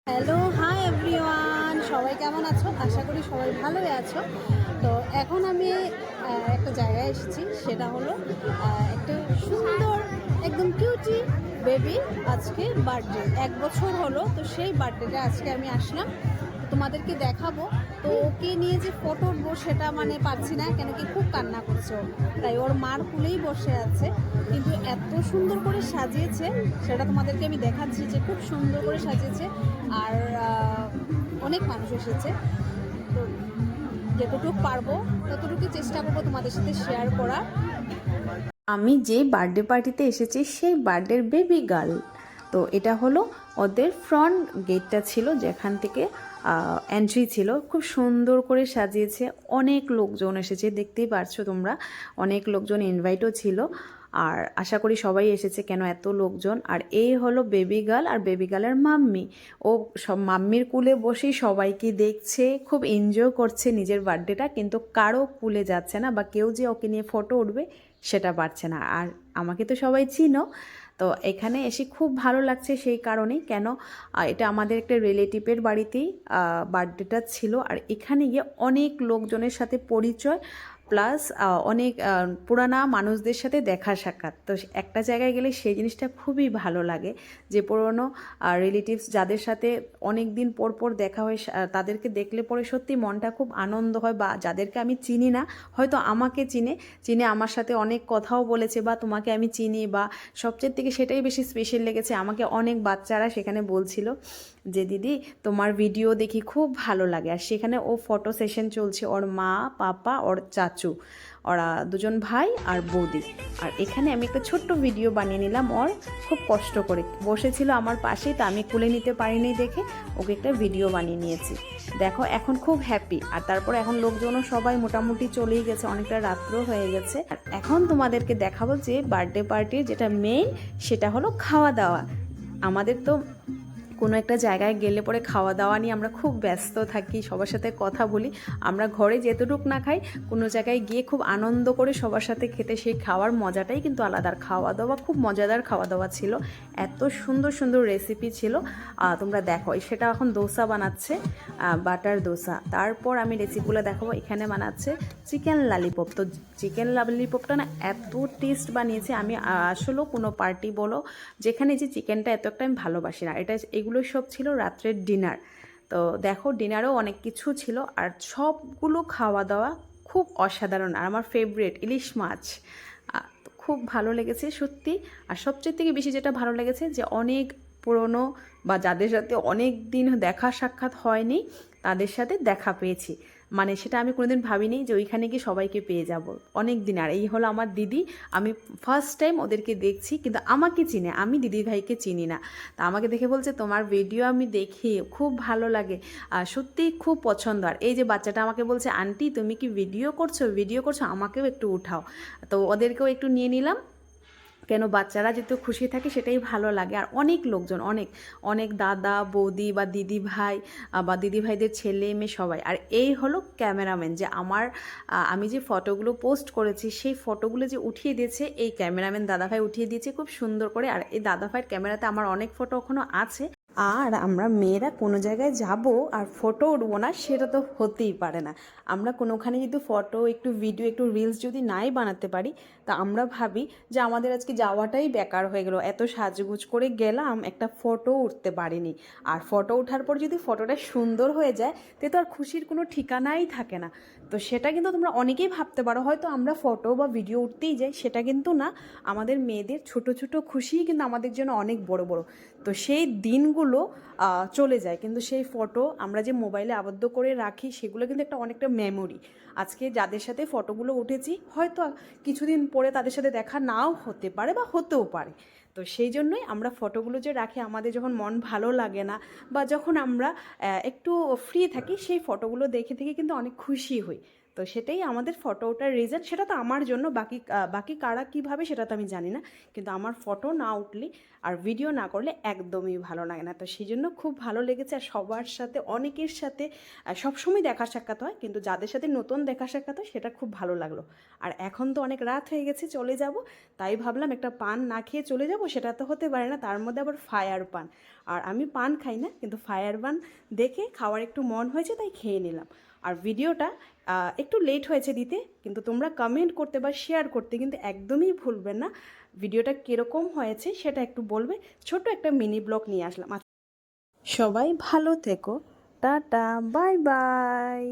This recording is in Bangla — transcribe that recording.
হ্যালো, হাই এভরিওয়ান, সবাই কেমন আছো? আশা করি সবাই ভালোই আছো। তো এখন আমি একটা জায়গায় এসেছি, সেটা হলো একটা সুন্দর একদম কিউটি বেবি আজকে বার্থডে 1 বছর হলো। তো সেই বার্থডেটা আজকে আমি আসলাম, তো তোমাদেরকে দেখাবো। তো ওকে নিয়ে যে ফটো উঠবো সেটা মানে পাচ্ছি না, কেন কি খুব কান্না করছে ও, তাই ওর মার কুলেই বসে আছে। কিন্তু এত সুন্দর করে সাজিয়েছে, সেটা তোমাদেরকে আমি দেখাচ্ছি যে খুব সুন্দর করে সাজিয়েছে। আর অনেক মানুষ এসেছে, তো যতটুকু পারবো ততটুকু চেষ্টা করবো তোমাদের সাথে শেয়ার করার। আমি যে বার্থডে পার্টিতে এসেছি সেই বার্থডের বেবি গার্ল। তো এটা হলো ওদের ফ্রন্ট গেটটা ছিল, যেখান থেকে এন্ট্রি ছিল। খুব সুন্দর করে সাজিয়েছে, অনেক লোকজন এসেছে, দেখতেই পারছো তোমরা। অনেক লোকজন ইনভাইটও ছিল, আর আশা করি সবাই এসেছে। কেন এত লোকজন? আর এই হলো বেবি গার্ল আর বেবি গার্লের মাম্মি। ও সব মাম্মির কুলে বসেই সবাইকে দেখছে, খুব এনজয় করছে নিজের বার্থডেটা, কিন্তু কারো কুলে যাচ্ছে না বা কেউ যে ওকে নিয়ে ফটো উঠবে সেটা পারছে না। আর আমাকে তো সবাই চিনো, তো এখানে এসে খুব ভালো লাগছে সেই কারণেই। কেন, এটা আমাদের একটা রিলেটিভের বাড়িতেই বার্থডেটা ছিল, আর এখানে গিয়ে অনেক লোকজনের সাথে পরিচয়, প্লাস অনেক পুরানা মানুষদের সাথে দেখা সাক্ষাৎ। তো একটা জায়গায় গেলে সেই জিনিসটা খুবই ভালো লাগে, যে পুরনো রিলেটিভস যাদের সাথে অনেক দিন পর পর দেখা হয়, তাদেরকে দেখলে পরে সত্যি মনটা খুব আনন্দ হয়। বা যাদেরকে আমি চিনি না, হয়তো আমাকে চিনে চিনে আমার সাথে অনেক কথাও বলেছে, বা তোমাকে আমি চিনি, বা সবচেয়ে থেকে সেটাই বেশি স্পেশাল লেগেছে। আমাকে অনেক বাচ্চারা সেখানে বলছিল যে দিদি তোমার ভিডিও দেখি খুব ভালো লাগে। আর সেখানে ও ফটো সেশন চলছে, ওর মা, পাপা, ওর চাচু, ওরা দুজন ভাই আর বৌদি। আর এখানে আমি একটা ছোট্ট ভিডিও বানিয়ে নিলাম। ওর খুব কষ্ট করে বসেছিল আমার পাশেই, তো আমি কুলে নিতে পারিনি দেখে ওকে একটা ভিডিও বানিয়ে নিয়েছি। দেখো এখন খুব হ্যাপি। আর তারপর এখন লোকজনও সবাই মোটামুটি চলেই গেছে, অনেকটা রাত্র হয়ে গেছে। আর এখন তোমাদেরকে দেখাবো যে বার্থডে পার্টির যেটা মেইন, সেটা হলো খাওয়া দাওয়া। আমাদের তো কোনো একটা জায়গায় গেলে পরে খাওয়া দাওয়া নিয়ে আমরা খুব ব্যস্ত থাকি, সবার সাথে কথা বলি। আমরা ঘরে যেতটুক না খাই, কোনো জায়গায় গিয়ে খুব আনন্দ করে সবার সাথে খেতে, সেই খাওয়ার মজাটাই কিন্তু আলাদা। খাওয়া দাওয়া খুব মজাদার খাওয়া দাওয়া ছিল, এত সুন্দর সুন্দর রেসিপি ছিল। তোমরা দেখো, সেটা এখন দোসা বানাচ্ছে, বাটার দোসা। তারপর আমি রেসিপিগুলো দেখাবো। এখানে বানাচ্ছে চিকেন লালিপপ। তো চিকেন লালিপপটা না এত টেস্ট বানিয়েছে, আমি আসলেও কোনো পার্টি বলো যেখানে যে চিকেনটা এত একটা আমি ভালোবাসি না। এগুলো সব ছিল রাত্রের ডিনার। তো দেখো, ডিনারেও অনেক কিছু ছিল, আর সবগুলো খাওয়া দাওয়া খুব অসাধারণ। আর আমার ফেভারিট ইলিশ মাছ, খুব ভালো লেগেছে সত্যি। আর সবচেয়ে থেকে বেশি যেটা ভালো লেগেছে, যে অনেক পুরনো বা যাদের সাথে অনেক দিন দেখা সাক্ষাৎ হয়নি, তাদের সাথে দেখা পেয়েছি। মানে সেটা আমি কোনোদিন ভাবিনি যে ওইখানে গিয়ে সবাইকে পেয়ে যাব অনেক দিন। আর এই হলো আমার দিদি, আমি ফার্স্ট টাইম ওদেরকে দেখছি, কিন্তু আমাকে চিনে, আমি দিদি ভাইকে চিনি না। তা আমাকে দেখে বলছে তোমার ভিডিও আমি দেখি, খুব ভালো লাগে, আর সত্যিই খুব পছন্দ। আর এই যে বাচ্চাটা আমাকে বলছে আন্টি তুমি কি ভিডিও করছো, আমাকেও একটু উঠাও। তো ওদেরকেও একটু নিয়ে নিলাম, কেন বাচ্চারা যেহেতু খুশি থাকে সেটাই ভালো লাগে। আর অনেক লোকজন, অনেক অনেক দাদা বৌদি বা দিদি ভাই বা দিদি ভাইদের ছেলে মেয়ে সবাই। আর এই হলো ক্যামেরাম্যান, যে আমি যে ফটোগুলো পোস্ট করেছি সেই ফটোগুলো যে উঠিয়ে দিয়েছে এই ক্যামেরাম্যান দাদাভাই, উঠিয়ে দিয়েছে খুব সুন্দর করে। আর এই দাদাভাইয়ের ক্যামেরাতে আমার অনেক ফটো এখনও আছে। আর আমরা মেয়েরা কোনো জায়গায় যাব আর ফটো উঠবো না, সেটা তো হতেই পারে না। আমরা কোনোখানে যদি ফটো, একটু ভিডিও, একটু রিলস যদি নাই বানাতে পারি, তা আমরা ভাবি যে আমাদের আজকে যাওয়াটাই বেকার হয়ে গেল, এত সাজগুজ করে গেলাম, একটা ফটো উঠতে পারিনি। আর ফটো ওঠার পর যদি ফটোটা সুন্দর হয়ে যায়, তে তো আর খুশির কোনো ঠিকানাই থাকে না। তো সেটা কিন্তু তোমরা অনেকেই ভাবতে পারো হয়তো আমরা ফটো বা ভিডিও উঠতেই যাই, সেটা কিন্তু না। আমাদের মেয়েদের ছোট ছোট খুশিই কিন্তু আমাদের জন্য অনেক বড় বড়। তো সেই দিনগুলো চলে যায়, কিন্তু সেই ফটো আমরা যে মোবাইলে আবদ্ধ করে রাখি, সেগুলো কিন্তু অনেকটা মেমোরি। আজকে যাদের সাথে ফটোগুলো উঠেছি, হয়তো কিছুদিন পরে তাদের সাথে দেখা নাও হতে পারে বা হতেও পারে। তো সেই জন্যই আমরা ফটোগুলো যে রাখি, আমাদের যখন মন ভালো লাগে না বা যখন আমরা একটু ফ্রি থাকি, সেই ফটোগুলো দেখে থেকে কিন্তু অনেক খুশি হই। তো সেটাই আমাদের ফটো ওঠার রিজন। সেটা তো আমার জন্য, বাকি কারা কীভাবে সেটা তো আমি জানি না, কিন্তু আমার ফটো না উঠলে আর ভিডিও না করলে একদমই ভালো লাগে না। তো সেই জন্য খুব ভালো লেগেছে। আর সবার সাথে, অনেকের সাথে সবসময় দেখা সাক্ষাৎ হয়, কিন্তু যাদের সাথে নতুন দেখা সাক্ষাৎ হয় সেটা খুব ভালো লাগলো। আর এখন তো অনেক রাত হয়ে গেছে, চলে যাব, তাই ভাবলাম একটা পান না খেয়ে চলে যাব, সেটা তো হতে পারে না, তার মধ্যে আবার ফায়ার পান। আর আমি পান খাই না, কিন্তু ফায়ার বান দেখে খাওয়ার একটু মন হয়েছে তাই খেয়ে নিলাম। আর ভিডিওটা একটু লেট হয়েছে দিতে, কিন্তু তোমরা কমেন্ট করতে বা শেয়ার করতে কিন্তু একদমই ভুলবেন না। ভিডিওটা কীরকম হয়েছে সেটা একটু বলবে। ছোট একটা মিনি ব্লগ নিয়ে আসলাম। সবাই ভালো থেকো, টাটা, বাই বাই।